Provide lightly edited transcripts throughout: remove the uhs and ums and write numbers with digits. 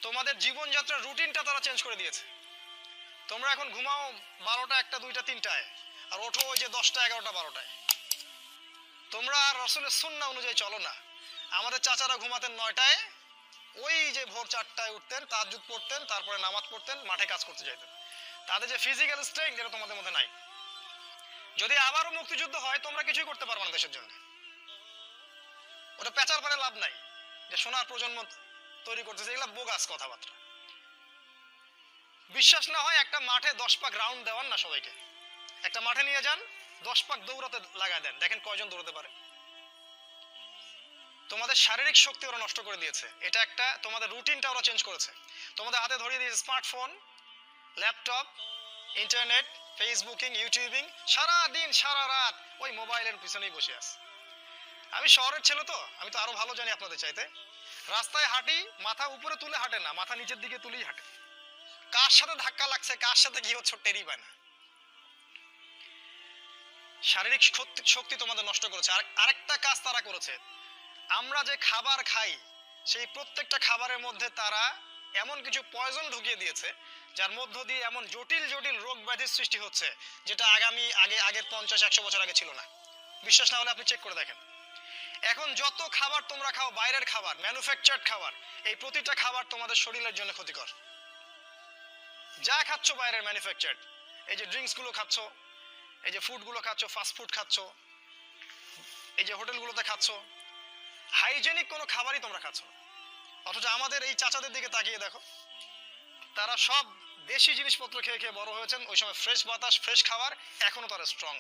তোমাদের জীবনযাত্রার রুটিনটা তারা চেঞ্জ করে দিয়েছে। তোমরা এখন ঘুমাও 12টা, 1টা, 2টা, 3টায়, আর ওঠো ওই যে 10টা, 11টা, 12টায়। তোমরা আর রাসূলের সুন্নাহ অনুযায়ী চলো না। আমাদের চাচারা ঘুমাতেন 9টায়, ওই যে ভোর 4টায় উঠতেন, তাহাজ্জুদ পড়তেন, তারপরে নামাজ পড়তেন, মাঠে কাজ করতে যাইতেন। তাদের যে ফিজিক্যাল স্ট্রেংথ, এটা তোমাদের মধ্যে নাই। যদি আবারও মুক্তিযুদ্ধ হয়, তোমরা কিছুই করতে পারবে না দেশের জন্য। ওটা পেঁচার পরে লাভ নাই যে সোনার প্রজন্ম তৈরি করতেছে, এগুলো বোগাস কথাবার্তা। বিশ্বাস না হয় একটা মাঠে 10 পাক রাউন্ড দেওয়ান না সবাইকে, একটা মাঠে নিয়ে যান, 10 পাক দৌড়াতে লাগায় দেন, দেখেন কয়জন দৌড়াতে পারে। তোমাদের শারীরিক শক্তি ওরা নষ্ট করে দিয়েছে। এটা একটা, তোমাদের রুটিনটা ওরা চেঞ্জ করেছে। তোমাদের হাতে ধরিয়ে দিয়েছে smartphone, laptop, internet, Facebooking, YouTubing, সারা দিন সারা রাত ওই মোবাইলের পিছনেই বসে আছে। আমি শহরের ছেলে তো, আমি তো আরো ভালো জানি আপনাদের চাইতে। রাস্তায় হাঁটি, মাথা উপরে তুলে হাঁটে না, মাথা নিচের দিকে তুলেই হাঁটে। কার সাথে ধাক্কা লাগছে, কার সাথে কি হচ্ছে টেরই পায় না। শারীরিক শক্তি তোমাদের নষ্ট করেছে। আরেকটা কাজ তারা করেছে, আমরা যে খাবার খাই সেই প্রত্যেকটা খাবারের মধ্যে তারা এমন কিছু পয়জন ঢুকিয়ে দিয়েছে যার মধ্য দিয়ে এমন জটিল জটিল রোগ ব্যাধির সৃষ্টি হচ্ছে, যেটা আগের 50-100 বছর আগে ছিল না। বিশ্বাস না হলে আপনি চেক করে দেখেন। এখন যত খাবার তোমরা খাও, বাইরের খাবার, ম্যানুফ্যাকচার্ড খাবার, এই প্রতিটা খাবার তোমাদের শরীরের জন্য ক্ষতিকর। যা খাচ্ছ বাইরের ম্যানুফ্যাকচার্ড, এই যে ড্রিঙ্কস গুলো খাচ্ছ, এই যে ফুড গুলো খাচ্ছ, ফাস্ট ফুড খাচ্ছ, এই যে হোটেলগুলোতে খাচ্ছ, হাইজেনিক কোনো খাবারই তোমরা খাচ্ছ না। অথচ আমাদের এই চাচাদের দিকে তাকিয়ে দেখো, তারা সব দেশি জিনিসপত্র খেয়ে খেয়ে বড় হয়েছেন। ওই সময় ফ্রেশ বাতাস, ফ্রেশ খাবার, এখনো তারা স্ট্রং।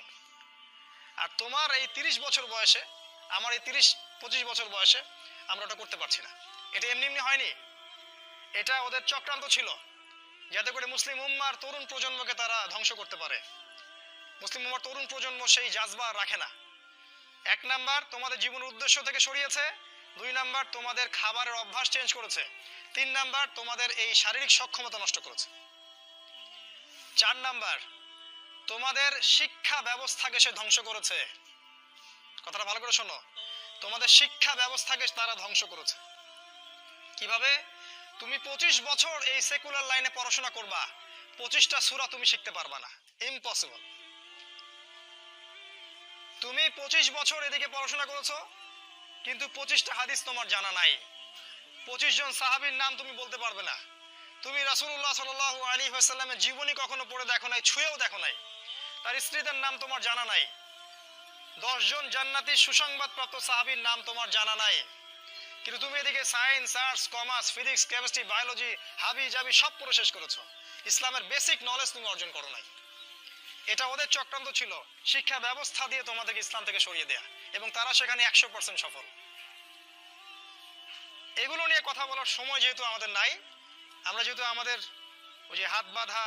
আর তোমার এই 30 বছর বয়সে, আমার এই 30-25 বছর বয়সে আমরা ওটা করতে পারছি না। এটা এমনি এমনি হয়নি, এটা ওদের চক্রান্ত ছিল যাতে করে মুসলিম উম্মার তরুণ প্রজন্মকে তারা ধ্বংস করতে পারে। মুসলিম উম্মার তরুণ প্রজন্ম সেই জাজবা রাখে না। 1 নাম্বার তোমাদের জীবনের উদ্দেশ্য থেকে সরিয়েছে, 2 নাম্বার তোমাদের খাবারের অভ্যাস চেঞ্জ করেছে, 3 নাম্বার তোমাদের এই শারীরিক সক্ষমতা নষ্ট করেছে, 4 নাম্বার তোমাদের শিক্ষা ব্যবস্থাকে সে ধ্বংস করেছে। কথাটা ভালো করে শোনো, তোমাদের শিক্ষা ব্যবস্থাকে তারা ধ্বংস করেছে। কিভাবে? তুমি 25 বছর এই সেকুলার লাইনে পড়াশোনা করবা, 25টা সূরা তুমি শিখতে পারবা না, ইম্পসিবল। তুমি 25 বছর এদিকে পড়াশোনা করেছো, কিন্তু 25টা হাদিস তোমার জানা নাই, 25 জন সাহাবীর নাম তুমি বলতে পারবে না। তুমি রাসূলুল্লাহ সাল্লাল্লাহু আলাইহি ওয়াসাল্লামের জীবনী কখনো পড়ে দেখো নাই, ছুঁয়েও দেখো নাই, তার স্ত্রীদের নাম তোমার জানা নাই, 10 জন জান্নাতি সুসংবাদপ্রাপ্ত সাহাবীর নাম তোমার জানা নাই। কিন্তু তুমি এদিকে science, arts, commerce, physics, chemistry, biology, হাবি জাবি সব পড়ে শেষ করেছো, ইসলামের বেসিক নলেজ তুমি অর্জন করো নাই। এটা ওদের চক্রান্ত ছিল, শিক্ষা ব্যবস্থা দিয়ে তোমাদেরকে ইসলাম থেকে সরিয়ে দেয়া, এবং তারা সেখানে 100% সফল। এগুলো নিয়ে কথা বলার সময় যেহেতু আমাদের নাই, আমরা যেহেতু আমাদের ওই যে হাত বাঁধা,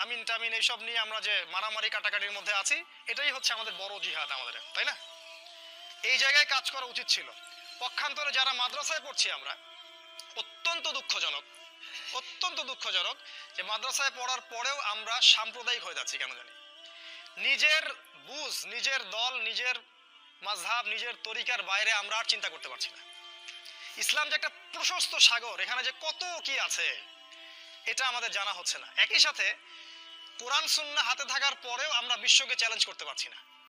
আমিন টামিন এইসব নিয়ে আমরা যে মারামারি কাটাকাটির মধ্যে আছি, এটাই হচ্ছে আমাদের বড় জিহাদ আমাদের, তাই না? এই জায়গায় কাজ করা উচিত ছিল। পক্ষান্তরে যারা মাদ্রাসায় পড়ছি আমরা, অত্যন্ত দুঃখজনক যে মাদ্রাসায় পড়ার পরেও আমরা সাম্প্রদায়িক হয়ে যাচ্ছি কেন জানি। নিজের বুঝ, নিজের দল, নিজের মাযহাব, নিজের তরিকার বাইরে আমরা আর চিন্তা করতে পারছি না। ইসলাম যে একটা প্রশস্ত সাগর, এখানে যে কত কি আছে এটা আমাদের জানা হচ্ছে না। একই সাথে কোরআন সুন্নাহ হাতে থাকার পরেও আমরা বিশ্বকে চ্যালেঞ্জ করতে পারছি না।